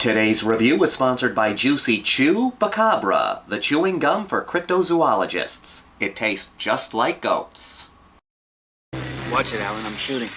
Today's review is sponsored by Juicy Chew Bacabra, the chewing gum for cryptozoologists. It tastes just like goats. Watch it, Alan. I'm shooting.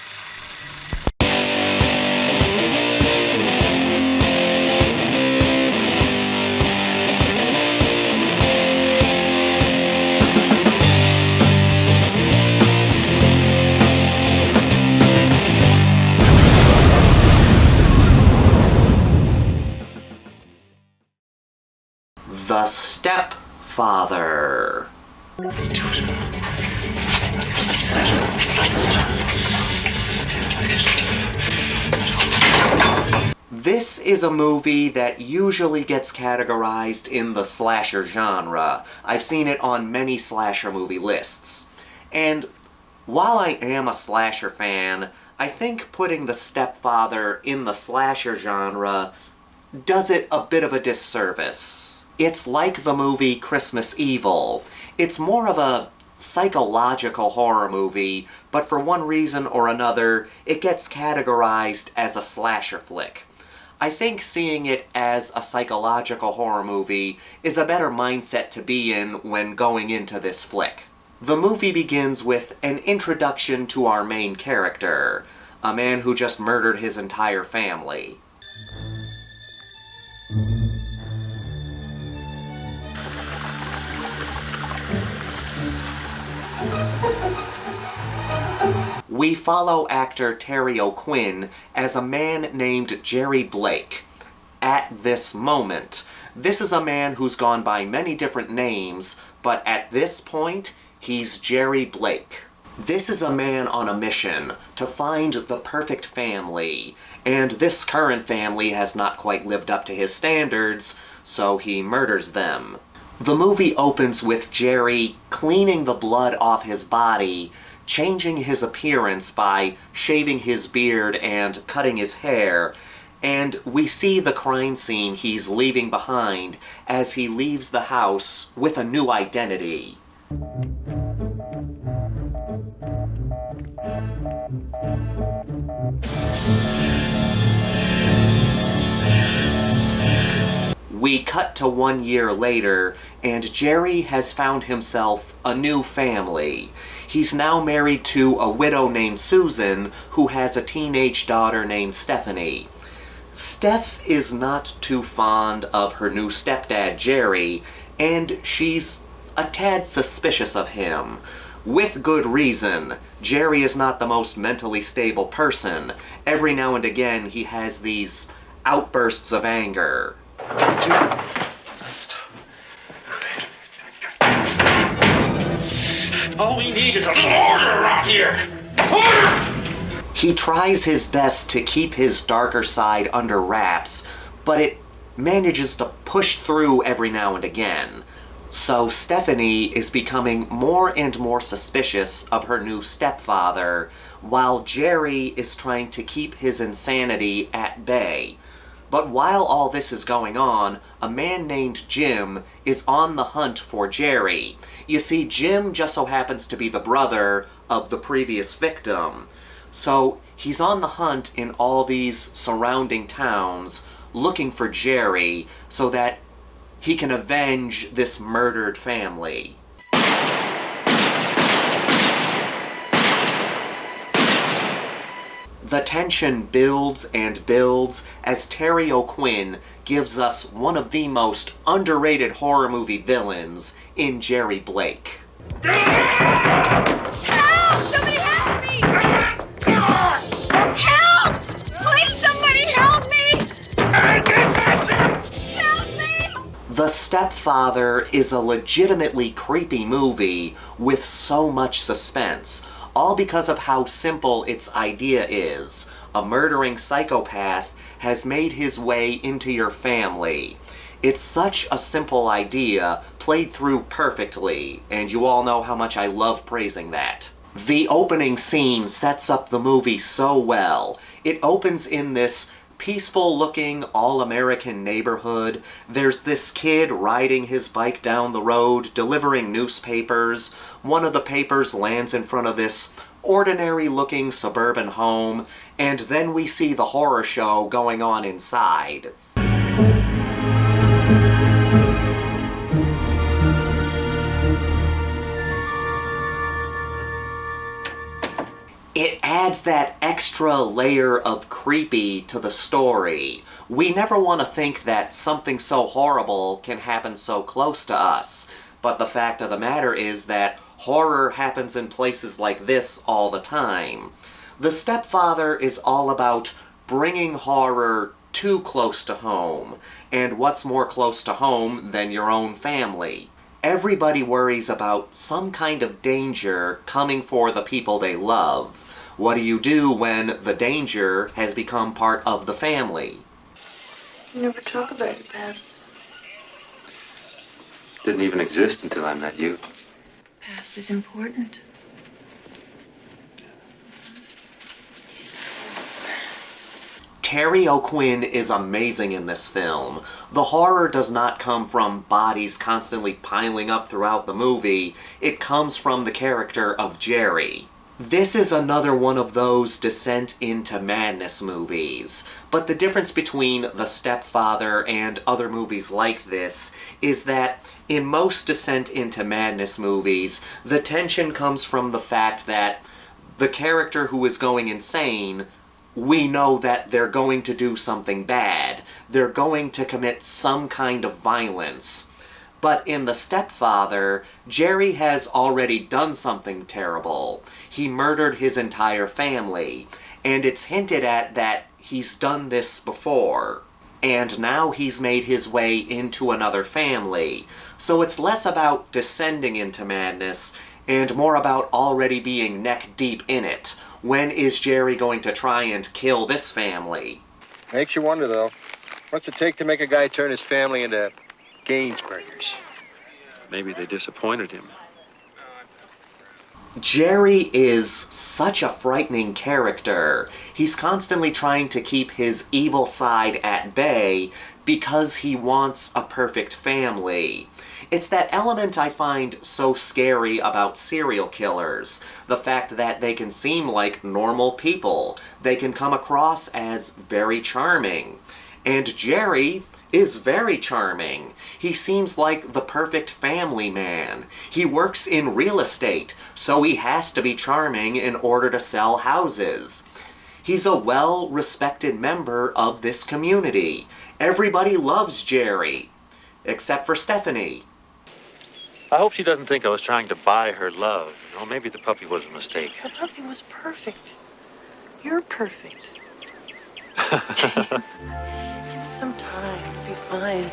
The Stepfather. This is a movie that usually gets categorized in the slasher genre. I've seen it on many slasher movie lists. And while I am a slasher fan, I think putting The Stepfather in the slasher genre does it a bit of a disservice. It's like the movie Christmas Evil. It's more of a psychological horror movie, but for one reason or another, it gets categorized as a slasher flick. I think seeing it as a psychological horror movie is a better mindset to be in when going into this flick. The movie begins with an introduction to our main character, a man who just murdered his entire family. We follow actor Terry O'Quinn as a man named Jerry Blake. At this moment, this is a man who's gone by many different names, but at this point, he's Jerry Blake. This is a man on a mission to find the perfect family, and this current family has not quite lived up to his standards, so he murders them. The movie opens with Jerry cleaning the blood off his body, changing his appearance by shaving his beard and cutting his hair, and we see the crime scene he's leaving behind as he leaves the house with a new identity. We cut to 1 year later, and Jerry has found himself a new family. He's now married to a widow named Susan, who has a teenage daughter named Stephanie. Steph is not too fond of her new stepdad, Jerry, and she's a tad suspicious of him. With good reason. Jerry is not the most mentally stable person. Every now and again, he has these outbursts of anger. All we need is a little order around here. Order! He tries his best to keep his darker side under wraps, but it manages to push through every now and again. So Stephanie is becoming more and more suspicious of her new stepfather, while Jerry is trying to keep his insanity at bay. But while all this is going on, a man named Jim is on the hunt for Jerry. You see, Jim just so happens to be the brother of the previous victim. So he's on the hunt in all these surrounding towns looking for Jerry so that he can avenge this murdered family. The tension builds and builds as Terry O'Quinn gives us one of the most underrated horror movie villains in Jerry Blake. Help! Somebody help me! Help! Please, somebody help me! Help me! The Stepfather is a legitimately creepy movie with so much suspense, all because of how simple its idea is. A murdering psychopath has made his way into your family. It's such a simple idea, played through perfectly, and you all know how much I love praising that. The opening scene sets up the movie so well. It opens in this peaceful-looking, all-American neighborhood. There's this kid riding his bike down the road, delivering newspapers. One of the papers lands in front of this ordinary-looking suburban home, and then we see the horror show going on inside. It adds that extra layer of creepy to the story. We never want to think that something so horrible can happen so close to us, but the fact of the matter is that horror happens in places like this all the time. The Stepfather is all about bringing horror too close to home, and what's more close to home than your own family? Everybody worries about some kind of danger coming for the people they love. What do you do when the danger has become part of the family? You never talk about your past. Didn't even exist until I met you. Past is important. Terry O'Quinn is amazing in this film. The horror does not come from bodies constantly piling up throughout the movie, it comes from the character of Jerry. This is another one of those descent into madness movies, but the difference between The Stepfather and other movies like this is that in most descent into madness movies, the tension comes from the fact that the character who is going insane, we know that they're going to do something bad. They're going to commit some kind of violence. But in The Stepfather, Jerry has already done something terrible. He murdered his entire family, and it's hinted at that he's done this before. And now he's made his way into another family. So it's less about descending into madness, and more about already being neck deep in it. When is Jerry going to try and kill this family? Makes you wonder, though. What's it take to make a guy turn his family into Gainsburgers? Maybe they disappointed him. Jerry is such a frightening character. He's constantly trying to keep his evil side at bay because he wants a perfect family. It's that element I find so scary about serial killers. The fact that they can seem like normal people. They can come across as very charming. And Jerry is very charming. He seems like the perfect family man. He works in real estate, so he has to be charming in order to sell houses. He's a well-respected member of this community. Everybody loves Jerry, except for Stephanie. I hope she doesn't think I was trying to buy her love. You know, maybe the puppy was a mistake. The puppy was perfect. You're perfect. Give it some time. It'll be fine.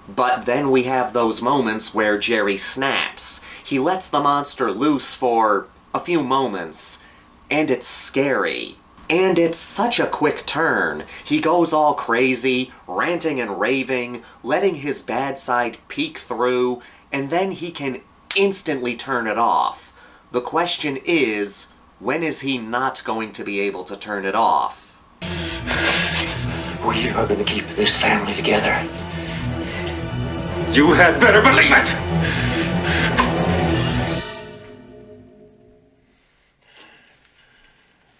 But then we have those moments where Jerry snaps. He lets the monster loose for a few moments, and it's scary. And it's such a quick turn. He goes all crazy, ranting and raving, letting his bad side peek through, and then he can instantly turn it off. The question is, when is he not going to be able to turn it off? We are going to keep this family together. You had better believe it!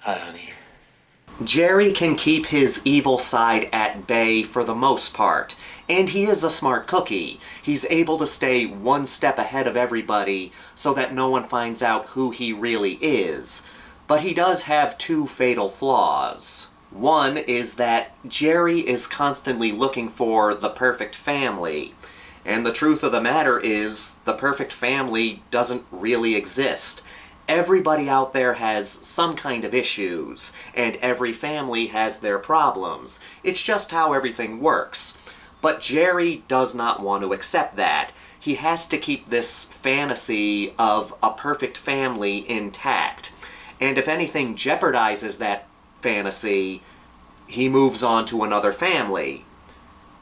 Hi, honey. Jerry can keep his evil side at bay for the most part, and he is a smart cookie. He's able to stay one step ahead of everybody so that no one finds out who he really is. But he does have two fatal flaws. One is that Jerry is constantly looking for the perfect family. And the truth of the matter is, the perfect family doesn't really exist. Everybody out there has some kind of issues, and every family has their problems. It's just how everything works. But Jerry does not want to accept that. He has to keep this fantasy of a perfect family intact. And if anything jeopardizes that fantasy, he moves on to another family,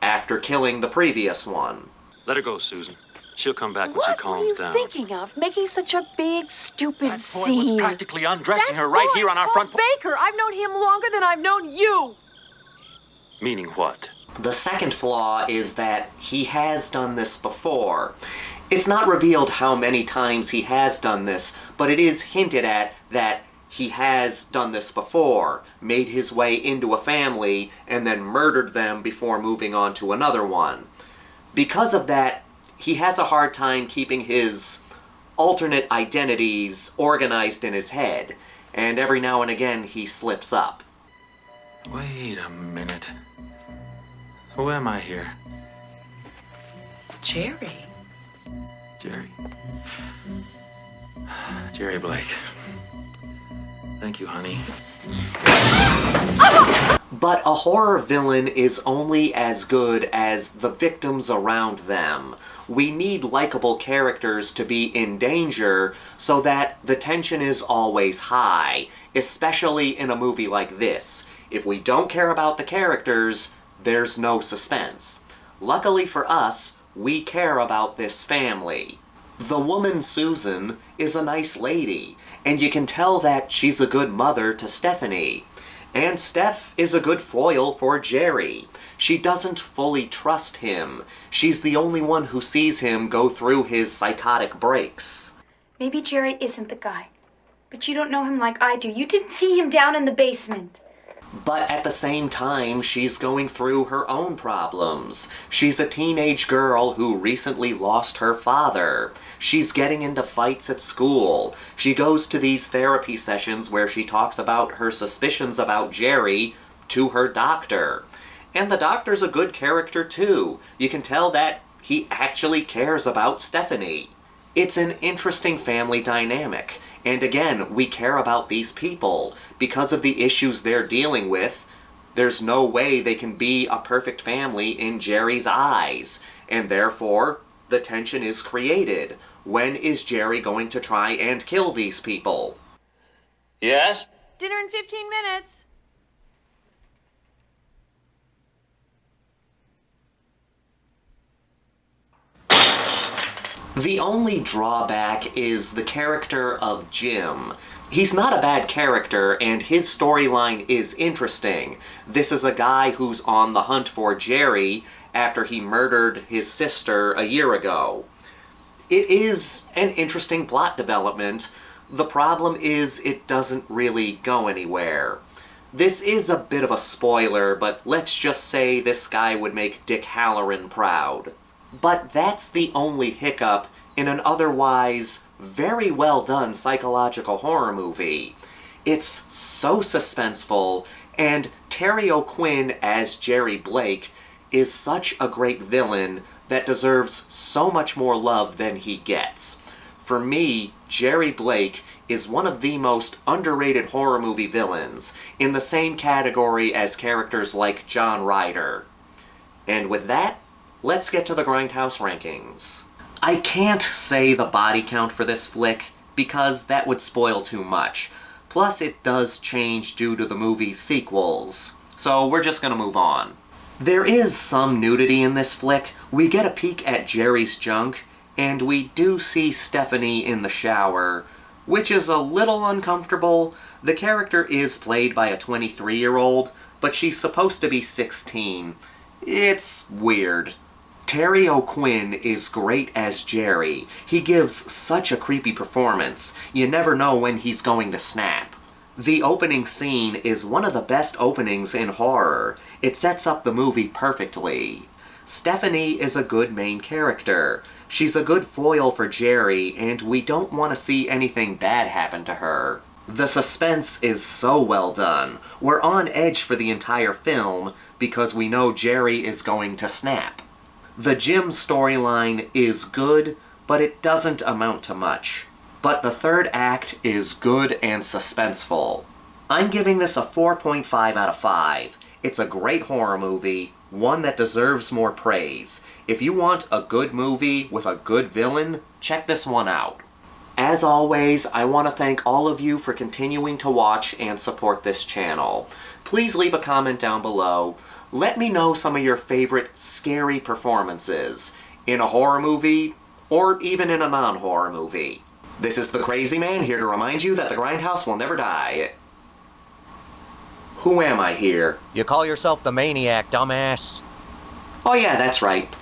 after killing the previous one. Let her go, Susan. She'll come back when she calms down. What were you thinking of? Making such a big, stupid That boy scene. was practically undressing her right here on our front porch. Baker, I've known him longer than I've known you. Meaning what? The second flaw is that he has done this before. It's not revealed how many times he has done this, but it is hinted at that he has done this before, made his way into a family, and then murdered them before moving on to another one. Because of that, he has a hard time keeping his alternate identities organized in his head, and every now and again he slips up. Wait a minute. Who am I here? Jerry. Jerry. Jerry Blake. Thank you, honey. But a horror villain is only as good as the victims around them. We need likable characters to be in danger so that the tension is always high, especially in a movie like this. If we don't care about the characters, there's no suspense. Luckily for us, we care about this family. The woman Susan is a nice lady, and you can tell that she's a good mother to Stephanie. And Steph is a good foil for Jerry. She doesn't fully trust him. She's the only one who sees him go through his psychotic breaks. Maybe Jerry isn't the guy, but you don't know him like I do. You didn't see him down in the basement. But at the same time, she's going through her own problems. She's a teenage girl who recently lost her father. She's getting into fights at school. She goes to these therapy sessions where she talks about her suspicions about Jerry to her doctor. And the doctor's a good character too. You can tell that he actually cares about Stephanie. It's an interesting family dynamic. And again, we care about these people. Because of the issues they're dealing with, there's no way they can be a perfect family in Jerry's eyes. And therefore, the tension is created. When is Jerry going to try and kill these people? Yes? Dinner in 15 minutes. The only drawback is the character of Jim. He's not a bad character, and his storyline is interesting. This is a guy who's on the hunt for Jerry after he murdered his sister a year ago. It is an interesting plot development. The problem is it doesn't really go anywhere. This is a bit of a spoiler, but let's just say this guy would make Dick Halloran proud. But that's the only hiccup in an otherwise very well done psychological horror movie. It's so suspenseful, and Terry O'Quinn as Jerry Blake is such a great villain that deserves so much more love than he gets. For me, Jerry Blake is one of the most underrated horror movie villains, in the same category as characters like John Ryder. And with that, let's get to the Grindhouse rankings. I can't say the body count for this flick, because that would spoil too much. Plus, it does change due to the movie's sequels. So we're just gonna move on. There is some nudity in this flick. We get a peek at Jerry's junk, and we do see Stephanie in the shower, which is a little uncomfortable. The character is played by a 23-year-old, but she's supposed to be 16. It's weird. Terry O'Quinn is great as Jerry. He gives such a creepy performance. You never know when he's going to snap. The opening scene is one of the best openings in horror. It sets up the movie perfectly. Stephanie is a good main character. She's a good foil for Jerry, and we don't want to see anything bad happen to her. The suspense is so well done. We're on edge for the entire film because we know Jerry is going to snap. The Jim storyline is good, but it doesn't amount to much. But the third act is good and suspenseful. I'm giving this a 4.5 out of 5. It's a great horror movie, one that deserves more praise. If you want a good movie with a good villain, check this one out. As always, I want to thank all of you for continuing to watch and support this channel. Please leave a comment down below. Let me know some of your favorite scary performances in a horror movie, or even in a non-horror movie. This is the Crazy Man, here to remind you that the Grindhouse will never die. Who am I here? You call yourself the Maniac, dumbass. Oh yeah, that's right.